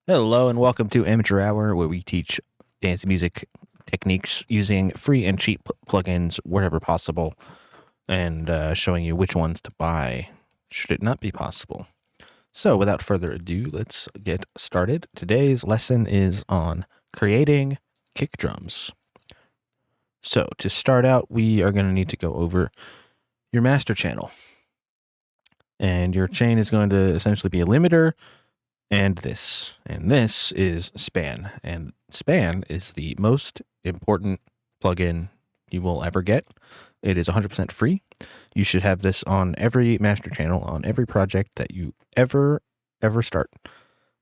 Hello and welcome to Amateur Hour, where we teach dance music techniques using free and cheap plugins wherever possible, and showing you which ones to buy should it not be possible. So without further ado, let's get started. Today's lesson is on creating kick drums. So to start out, we are going to need to go over your master channel. And your chain is going to essentially be a limiter, and this is span, and span is the most important plugin you will ever get. It is 100% free. You should have this on every master channel, on every project that you ever start,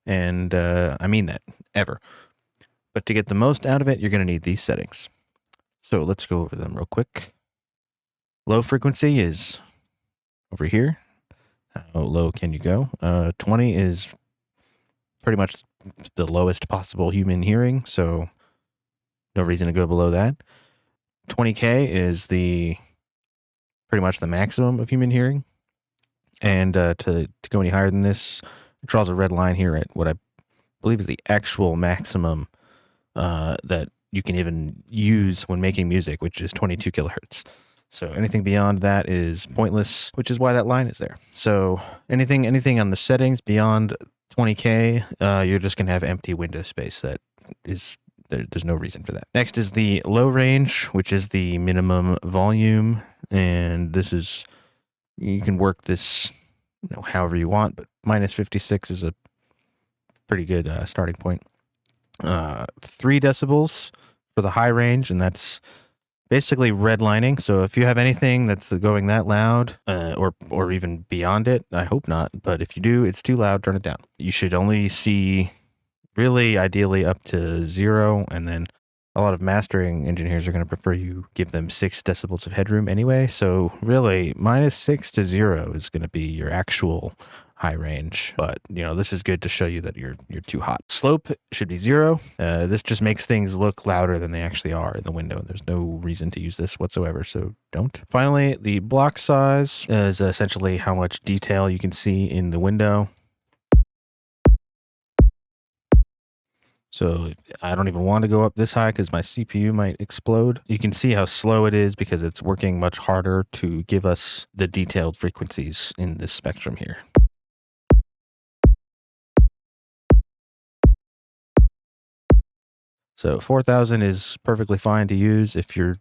and I mean that, ever. But to get the most out of it, you're going to need these settings. So let's go over them real quick. Low frequency is over here. How low can you go? 20 is pretty much the lowest possible human hearing, so no reason to go below that. 20K is pretty much the maximum of human hearing, and to go any higher than this, it draws a red line here at what I believe is the actual maximum that you can even use when making music, which is 22 kilohertz. So anything beyond that is pointless, which is why that line is there. So anything on the settings beyond 20K, you're just going to have empty window space. That is, there's no reason for that. Next is the low range, which is the minimum volume. And this is, you can work this however you want, but minus 56 is a pretty good starting point. 3 decibels for the high range, and that's basically redlining. So if you have anything that's going that loud, or even beyond it, I hope not, but if you do, it's too loud, turn it down. You should only see, really ideally, up to 0, and then a lot of mastering engineers are going to prefer you give them 6 decibels of headroom anyway. So really, minus 6 to 0 is going to be your actual high range, but this is good to show you that you're too hot. Slope should be 0. This just makes things look louder than they actually are in the window. There's no reason to use this whatsoever, so don't. Finally, the block size is essentially how much detail you can see in the window. So I don't even want to go up this high because my CPU might explode. You can see how slow it is because it's working much harder to give us the detailed frequencies in this spectrum here. So 4,000 is perfectly fine to use. If your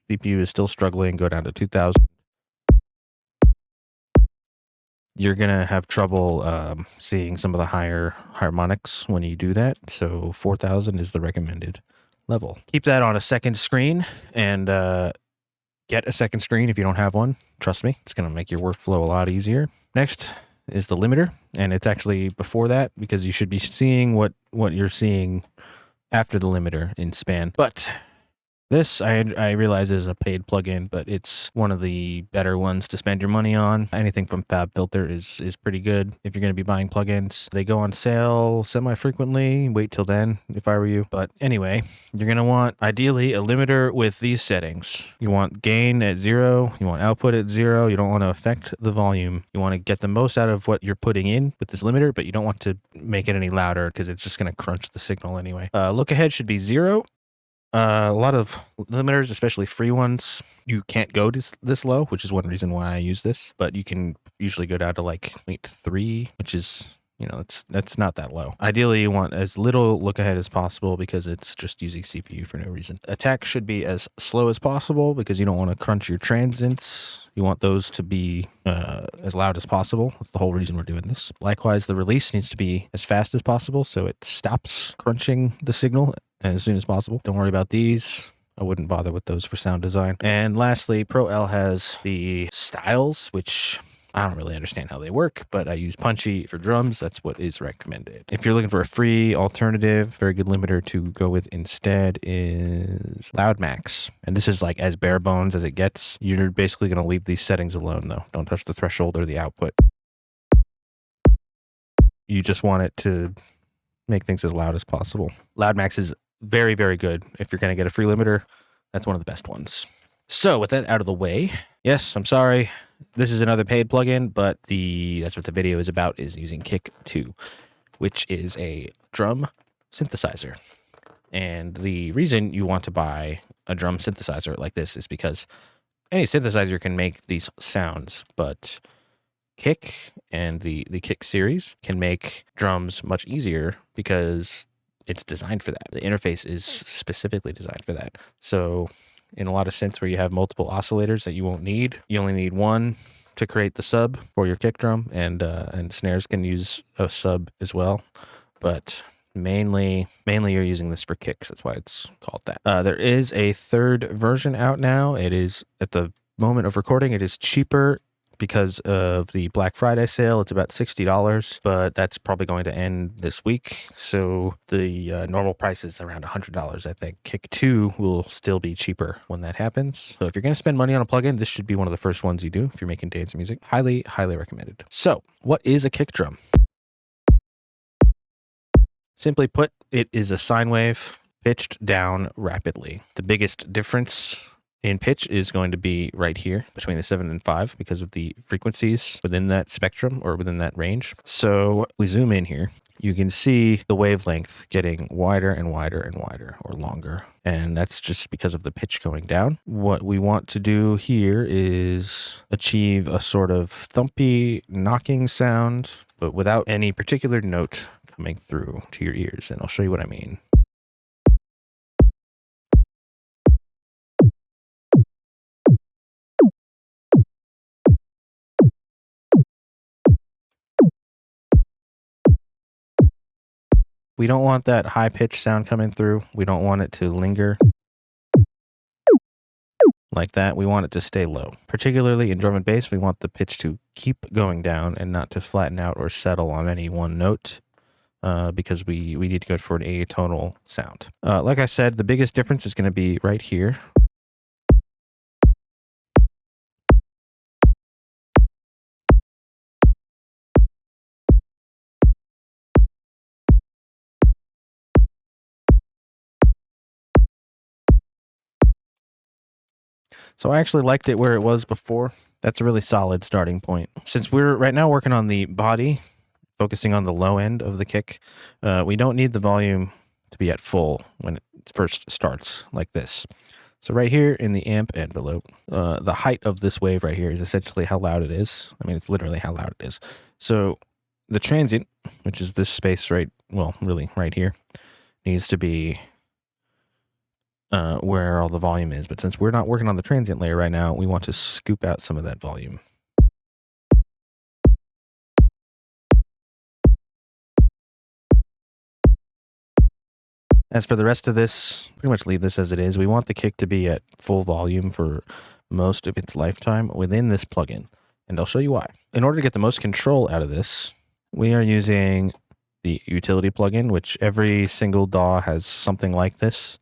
CPU is still struggling, go down to 2,000. You're going to have trouble seeing some of the higher harmonics when you do that. So 4,000 is the recommended level. Keep that on a second screen, and get a second screen if you don't have one. Trust me, it's going to make your workflow a lot easier. Next is the limiter, and it's actually before that because you should be seeing what you're seeing after the limiter in span. But this, I realize, is a paid plugin, but it's one of the better ones to spend your money on. Anything from FabFilter is pretty good if you're going to be buying plugins. They go on sale semi-frequently. Wait till then if I were you. But anyway, you're going to want, ideally, a limiter with these settings. You want gain at 0. You want output at 0. You don't want to affect the volume. You want to get the most out of what you're putting in with this limiter, but you don't want to make it any louder because it's just going to crunch the signal anyway. Look ahead should be 0. A lot of limiters, especially free ones, you can't go this low, which is one reason why I use this. But you can usually go down to like 0.3, which is, that's not that low. Ideally, you want as little look ahead as possible because it's just using CPU for no reason. Attack should be as slow as possible because you don't want to crunch your transients. You want those to be as loud as possible. That's the whole reason we're doing this. Likewise, the release needs to be as fast as possible so it stops crunching the signal as soon as possible. Don't worry about these. I wouldn't bother with those for sound design. And lastly, Pro L has the styles, which I don't really understand how they work, but I use Punchy for drums. That's what is recommended. If you're looking for a free alternative, very good limiter to go with instead is Loud Max. And this is like as bare bones as it gets. You're basically going to leave these settings alone, though. Don't touch the threshold or the output. You just want it to make things as loud as possible. Loud Max is very, very good. If you're going to get a free limiter, that's one of the best ones. So with that out of the way, yes, I'm sorry. This is another paid plugin, but that's what the video is about, is using Kick 2. which is a drum synthesizer. And the reason you want to buy a drum synthesizer like this is because any synthesizer can make these sounds, but Kick and the Kick series can make drums much easier because it's designed for that. The interface is specifically designed for that. So in a lot of synths where you have multiple oscillators that you won't need, you only need one to create the sub for your kick drum, and snares can use a sub as well. But mainly you're using this for kicks. That's why it's called that. There is a third version out now. It is, at the moment of recording, it is cheaper because of the Black Friday sale. It's about $60, but that's probably going to end this week. So the normal price is around $100, I think. Kick 2 will still be cheaper when that happens. So if you're going to spend money on a plugin, this should be one of the first ones you do if you're making dance music. Highly, highly recommended. So what is a kick drum? Simply put, it is a sine wave pitched down rapidly. The biggest difference in pitch is going to be right here between the 7 and 5 because of the frequencies within that spectrum or within that range. So we zoom in here. You can see the wavelength getting wider and wider and wider, or longer. And that's just because of the pitch going down. What we want to do here is achieve a sort of thumpy knocking sound, but without any particular note coming through to your ears. And I'll show you what I mean. We don't want that high pitch sound coming through. We don't want it to linger like that. We want it to stay low. Particularly in drum and bass, we want the pitch to keep going down and not to flatten out or settle on any one note, because we need to go for an atonal sound. Like I said, the biggest difference is going to be right here. So I actually liked it where it was before. That's a really solid starting point. Since we're right now working on the body, focusing on the low end of the kick, we don't need the volume to be at full when it first starts like this. So right here in the amp envelope, the height of this wave right here is essentially how loud it is. I mean, it's literally how loud it is. So the transient, which is this space really right here, needs to be where all the volume is. But since we're not working on the transient layer right now, we want to scoop out some of that volume. As for the rest of this, pretty much leave this as it is. We want the kick to be at full volume for most of its lifetime within this plugin, and I'll show you why. In order to get the most control out of this, we are using the utility plugin, which every single DAW has something like this.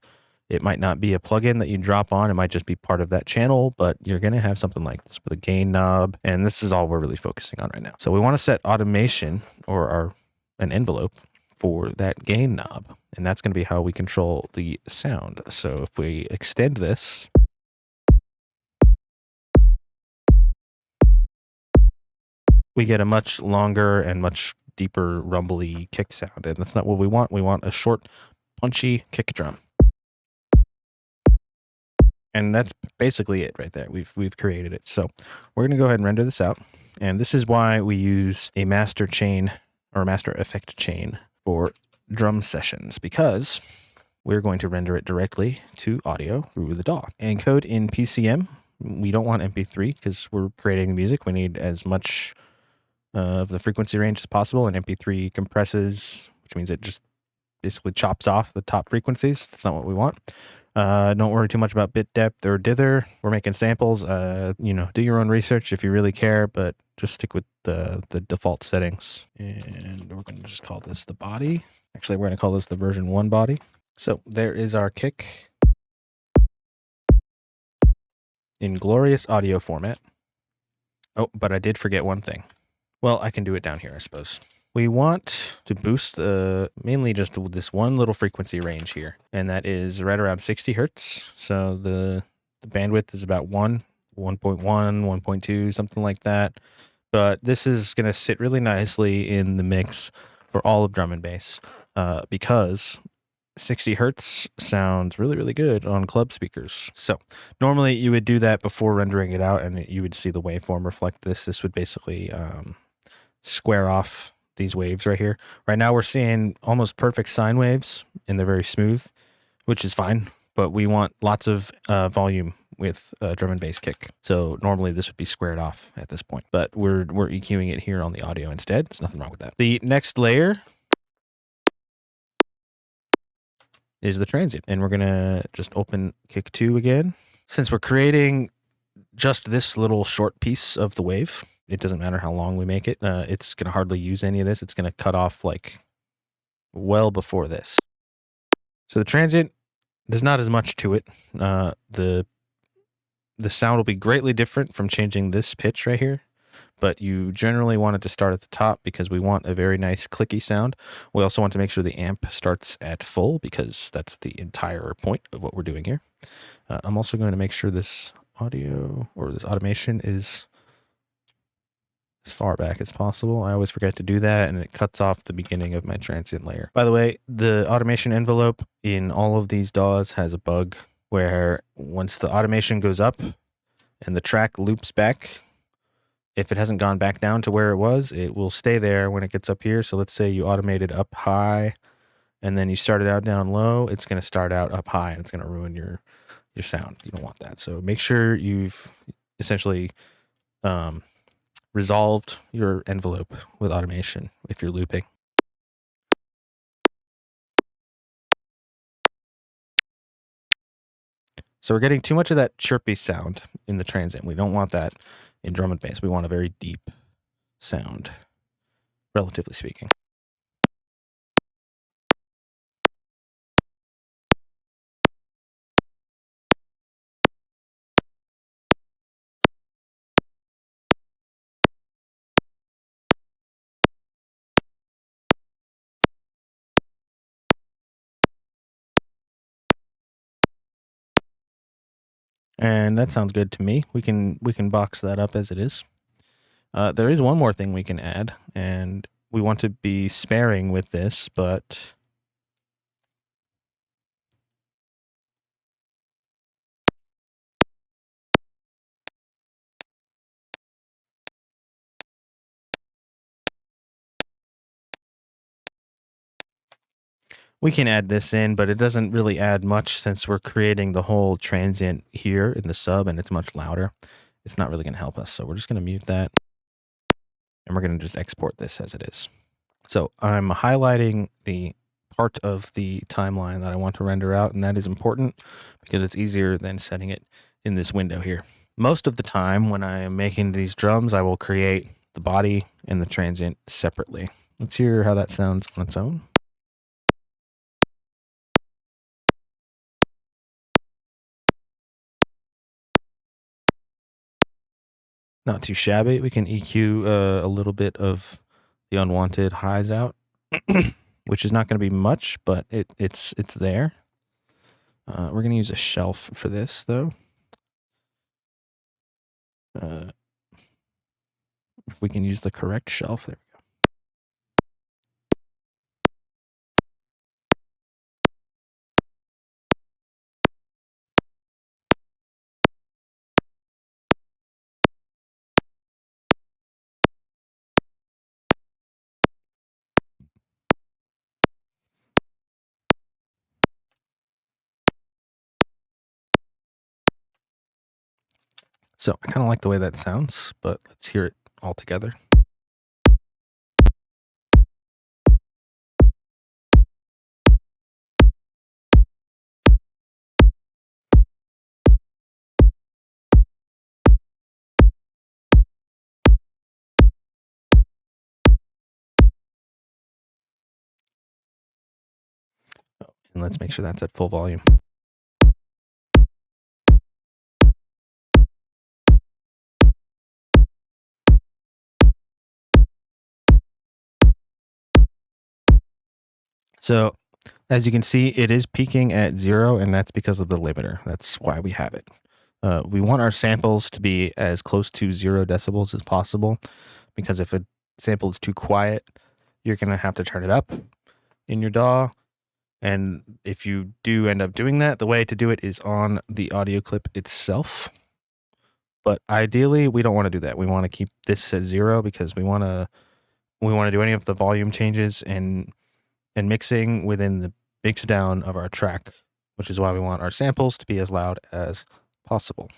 It might not be a plugin that you drop on. It might just be part of that channel, but you're going to have something like this with a gain knob. And this is all we're really focusing on right now. So we want to set automation or an envelope for that gain knob. And that's going to be how we control the sound. So if we extend this, we get a much longer and much deeper rumbly kick sound. And that's not what we want. We want a short, punchy kick drum. And that's basically it right there. We've created it. So we're going to go ahead and render this out. And this is why we use a master chain or a master effect chain for drum sessions, because we're going to render it directly to audio through the DAW. Encode in PCM. We don't want MP3 because we're creating music. We need as much of the frequency range as possible. And MP3 compresses, which means it just basically chops off the top frequencies. That's not what we want. Don't worry too much about bit depth or dither. We're making samples. Do your own research if you really care, but just stick with the default settings. And we're going to just call this the body. Actually, we're going to call this the version 1 body. So there is our kick in glorious audio format. Oh, but I did forget one thing. Well, I can do it down here, I suppose. We want to boost mainly just this one little frequency range here, and that is right around 60 hertz. So the bandwidth is about 1.1, 1.2, something like that. But this is going to sit really nicely in the mix for all of drum and bass, because 60 hertz sounds really, really good on club speakers. So normally you would do that before rendering it out, and you would see the waveform reflect this. This would basically square off these waves right here. Right now we're seeing almost perfect sine waves, and they're very smooth, which is fine, but we want lots of volume with drum and bass kick. So normally this would be squared off at this point, but we're EQing it here on the audio instead. There's nothing wrong with that. The next layer is the transient, and we're gonna just open kick 2 again. Since we're creating just this little short piece of the wave, it doesn't matter how long we make it. It's gonna hardly use any of this. It's gonna cut off like well before this. So the transient, there's not as much to it. The sound will be greatly different from changing this pitch right here, but you generally want it to start at the top because we want a very nice clicky sound. We also want to make sure the amp starts at full because that's the entire point of what we're doing here. I'm also going to make sure this audio or this automation is as far back as possible. I always forget to do that, and it cuts off the beginning of my transient layer. By the way, the automation envelope in all of these DAWs has a bug where once the automation goes up and the track loops back, if it hasn't gone back down to where it was, it will stay there when it gets up here. So let's say you automated up high and then you started out down low, it's going to start out up high and it's going to ruin your sound. You don't want that. So make sure you've essentially resolved your envelope with automation if you're looping. So we're getting too much of that chirpy sound in the transient. We don't want that in drum and bass. We want a very deep sound, relatively speaking. And that sounds good to me. We can box that up as it is. There is one more thing we can add, and we want to be sparing with this, but we can add this in, but it doesn't really add much since we're creating the whole transient here in the sub and it's much louder. It's not really going to help us. So we're just going to mute that, and we're going to just export this as it is. So I'm highlighting the part of the timeline that I want to render out, and that is important because it's easier than setting it in this window here. Most of the time when I am making these drums, I will create the body and the transient separately. Let's hear how that sounds on its own. Not too shabby. We can EQ a little bit of the unwanted highs out, which is not going to be much, but it's there. We're going to use a shelf for this, though. If we can use the correct shelf, there we go. So I kind of like the way that sounds, but let's hear it all together. And let's make sure that's at full volume. So as you can see, it is peaking at 0, and that's because of the limiter. That's why we have it. We want our samples to be as close to 0 decibels as possible, because if a sample is too quiet, you're going to have to turn it up in your DAW. And if you do end up doing that, the way to do it is on the audio clip itself. But ideally, we don't want to do that. We want to keep this at 0 because we want to do any of the volume changes and mixing within the mix down of our track, which is why we want our samples to be as loud as possible.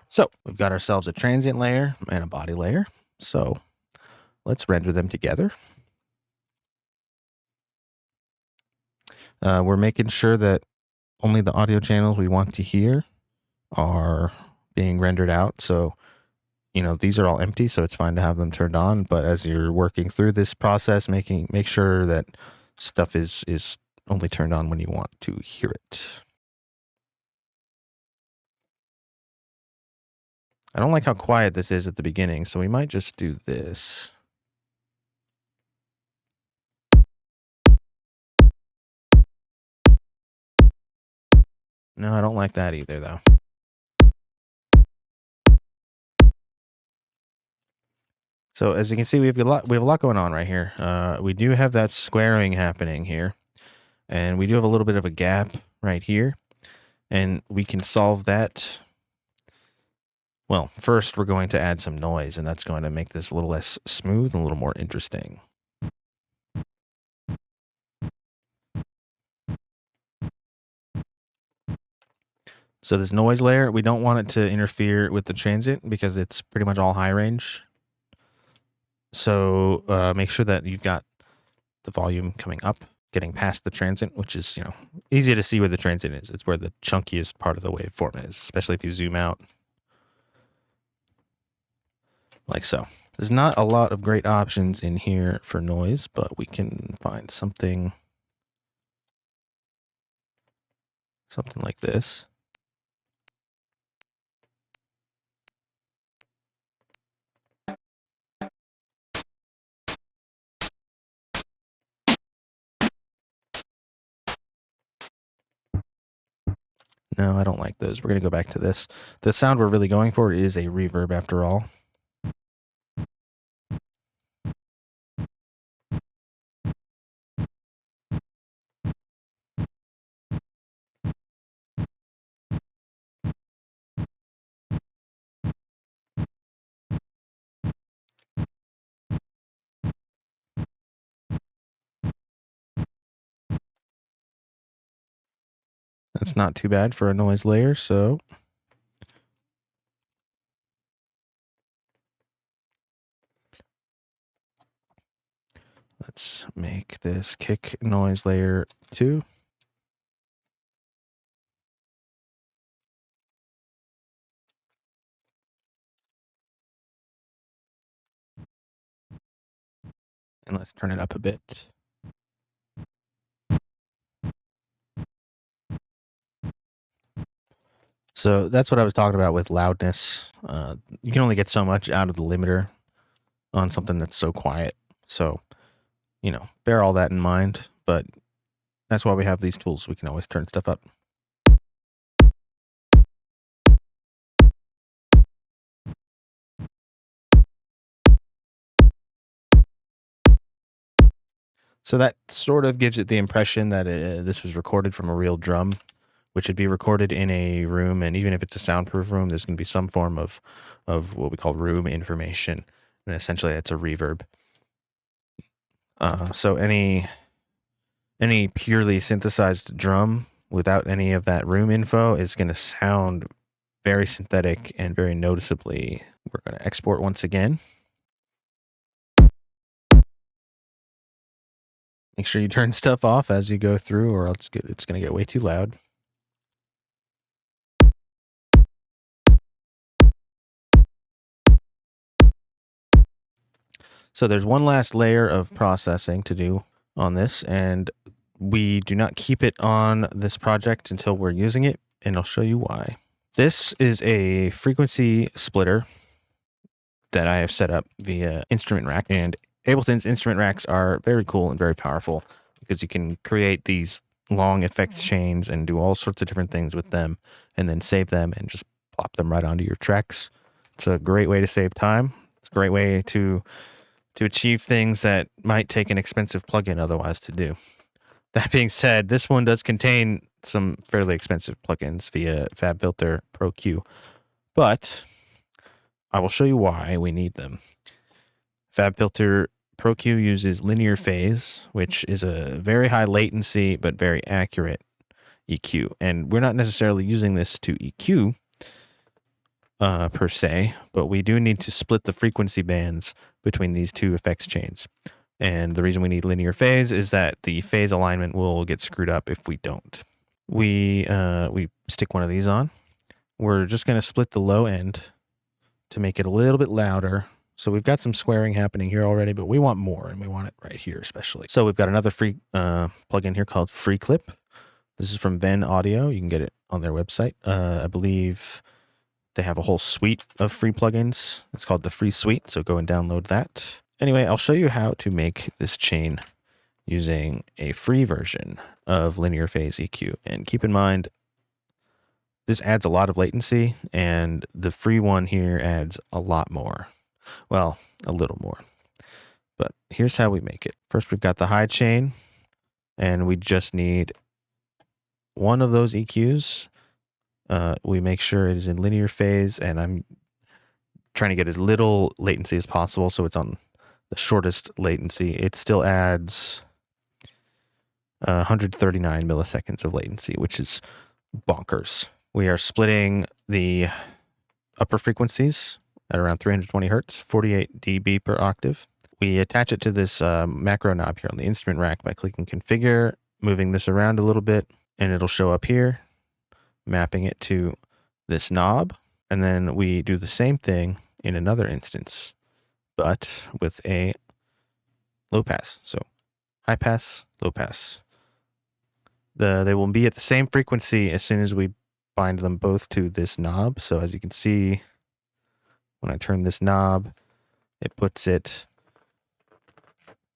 So we've got ourselves a transient layer and a body layer. So let's render them together. We're making sure that only the audio channels we want to hear are being rendered out. So, these are all empty, so it's fine to have them turned on. But as you're working through this process, make sure that stuff is only turned on when you want to hear it. I don't like how quiet this is at the beginning, so we might just do this. No, I don't like that either, though. So as you can see, we have a lot going on right here. We do have that squaring happening here, and we do have a little bit of a gap right here, and we can solve that. Well, first we're going to add some noise, and that's going to make this a little less smooth and a little more interesting. So this noise layer, we don't want it to interfere with the transient because it's pretty much all high range. So make sure that you've got the volume coming up, getting past the transient, which is, easy to see where the transient is. It's where the chunkiest part of the waveform is, especially if you zoom out. Like so. There's not a lot of great options in here for noise, but we can find something like this. No, I don't like those. We're going to go back to this. The sound we're really going for is a reverb after all. That's not too bad for a noise layer, so let's make this kick noise layer 2. And let's turn it up a bit. So that's what I was talking about with loudness. You can only get so much out of the limiter on something that's so quiet. So, bear all that in mind. But that's why we have these tools. We can always turn stuff up. So that sort of gives it the impression that this was recorded from a real drum, which would be recorded in a room. And even if it's a soundproof room, there's going to be some form of what we call room information. And essentially, it's a reverb. So any purely synthesized drum without any of that room info is going to sound very synthetic and very noticeably. We're going to export once again. Make sure you turn stuff off as you go through, or else it's going to get way too loud. So there's one last layer of processing to do on this, and we do not keep it on this project until we're using it, and I'll show you why. This is a frequency splitter that I have set up via instrument rack, and Ableton's instrument racks are very cool and very powerful because you can create these long effects chains and do all sorts of different things with them and then save them and just plop them right onto your tracks. It's a great way to save time. It's a great way to to achieve things that might take an expensive plugin otherwise to do. That being said, this one does contain some fairly expensive plugins via FabFilter Pro Q, but I will show you why we need them. FabFilter Pro Q uses linear phase, which is a very high latency but very accurate EQ. And we're not necessarily using this to EQ per se, but we do need to split the frequency bands between these two effects chains. And the reason we need linear phase is that the phase alignment will get screwed up if we don't. We stick one of these on. We're just going to split the low end to make it a little bit louder. So we've got some squaring happening here already, but we want more, and we want it right here especially. So we've got another free plugin here called Freeclip. This is from Venn Audio. You can get it on their website. I believe they have a whole suite of free plugins. It's called the Free Suite, so go and download that. Anyway, I'll show you how to make this chain using a free version of linear phase EQ. And keep in mind, this adds a lot of latency, and the free one here adds a lot more. Well, a little more. But here's how we make it. First, we've got the high chain, and we just need one of those EQs. We make sure it is in linear phase, and I'm trying to get as little latency as possible, so it's on the shortest latency. It still adds 139 milliseconds of latency, which is bonkers. We are splitting the upper frequencies at around 320 hertz, 48 dB per octave. We attach it to this macro knob here on the instrument rack by clicking configure, moving this around a little bit, and it'll show up here, mapping it to this knob. And then we do the same thing in another instance, but with a low pass. So high pass, low pass. They will be at the same frequency as soon as we bind them both to this knob. So as you can see, when I turn this knob, it puts it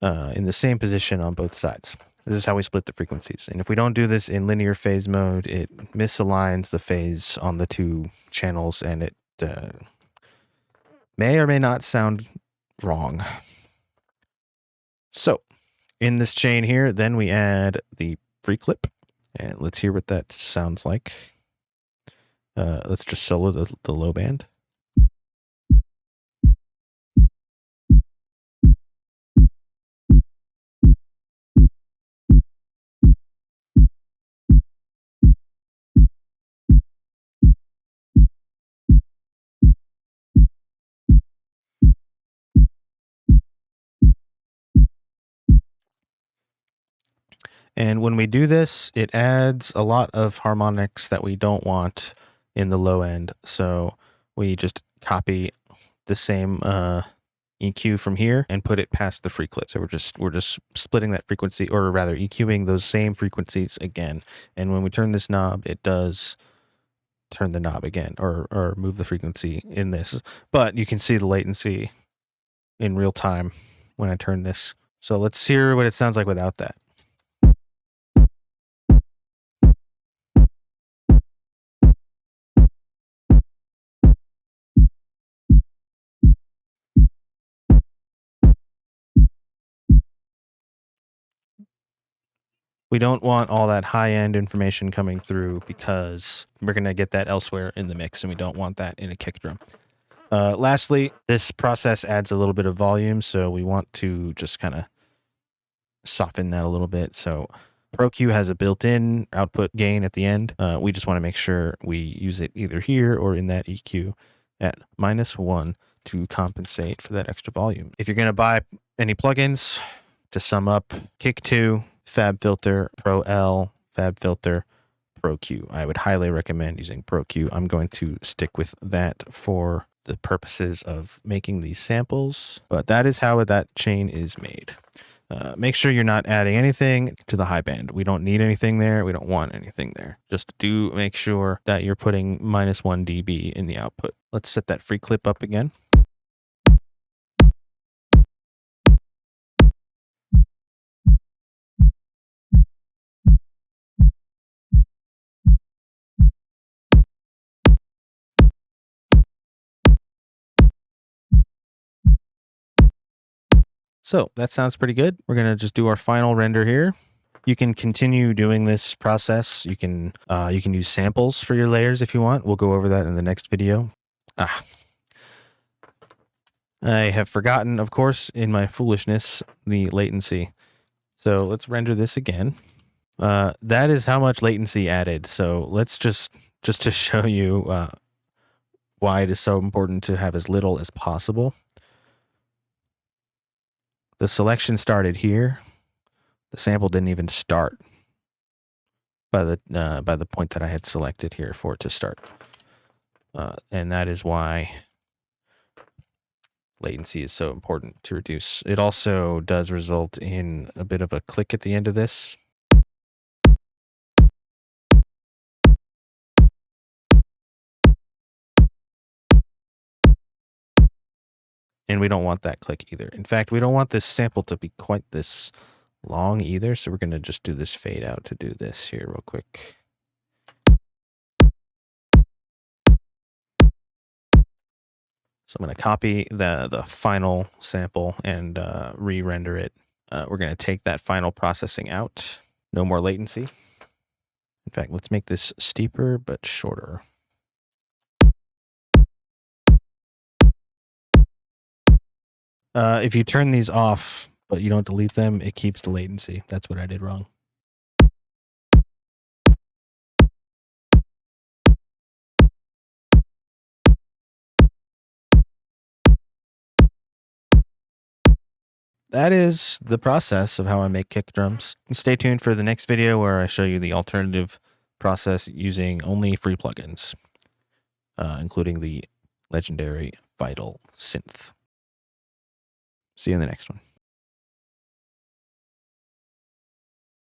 in the same position on both sides. This is how we split the frequencies. And if we don't do this in linear phase mode, it misaligns the phase on the two channels, and it may or may not sound wrong. So in this chain here, then we add the Freeclip, and let's hear what that sounds like. Let's just solo the low band. And when we do this, it adds a lot of harmonics that we don't want in the low end. So we just copy the same EQ from here and put it past the Freeclip. So we're just splitting that frequency, or rather EQing those same frequencies again. And when we turn this knob, it does turn the knob again, or move the frequency in this. But you can see the latency in real time when I turn this. So let's hear what it sounds like without that. We don't want all that high-end information coming through because we're going to get that elsewhere in the mix, and we don't want that in a kick drum. Lastly, this process adds a little bit of volume, so we want to just kind of soften that a little bit. So Pro Q has a built-in output gain at the end. We just want to make sure we use it either here or in that EQ at -1 to compensate for that extra volume. If you're going to buy any plugins, to sum up, Kick 2, FabFilter, Pro L, FabFilter, Pro Q. I would highly recommend using Pro Q. I'm going to stick with that for the purposes of making these samples, but that is how that chain is made. Make sure you're not adding anything to the high band. We don't need anything there. We don't want anything there. Just do make sure that you're putting -1 dB in the output. Let's set that Freeclip up again. So that sounds pretty good. We're going to just do our final render here. You can continue doing this process. You can use samples for your layers if you want. We'll go over that in the next video. I have forgotten, of course, in my foolishness, the latency. So let's render this again. That is how much latency added. So let's just to show you why it is so important to have as little as possible. The selection started here. The sample didn't even start by the point that I had selected here for it to start. And that is why latency is so important to reduce. It also does result in a bit of a click at the end of this. And we don't want that click either. In fact, we don't want this sample to be quite this long either. So we're going to just do this fade out to do this here real quick. So I'm going to copy the final sample and re-render it. We're going to take that final processing out. No more latency. In fact, let's make this steeper but shorter. If you turn these off, but you don't delete them, it keeps the latency. That's what I did wrong. That is the process of how I make kick drums. Stay tuned for the next video where I show you the alternative process using only free plugins, including the legendary Vital Synth. See you in the next one.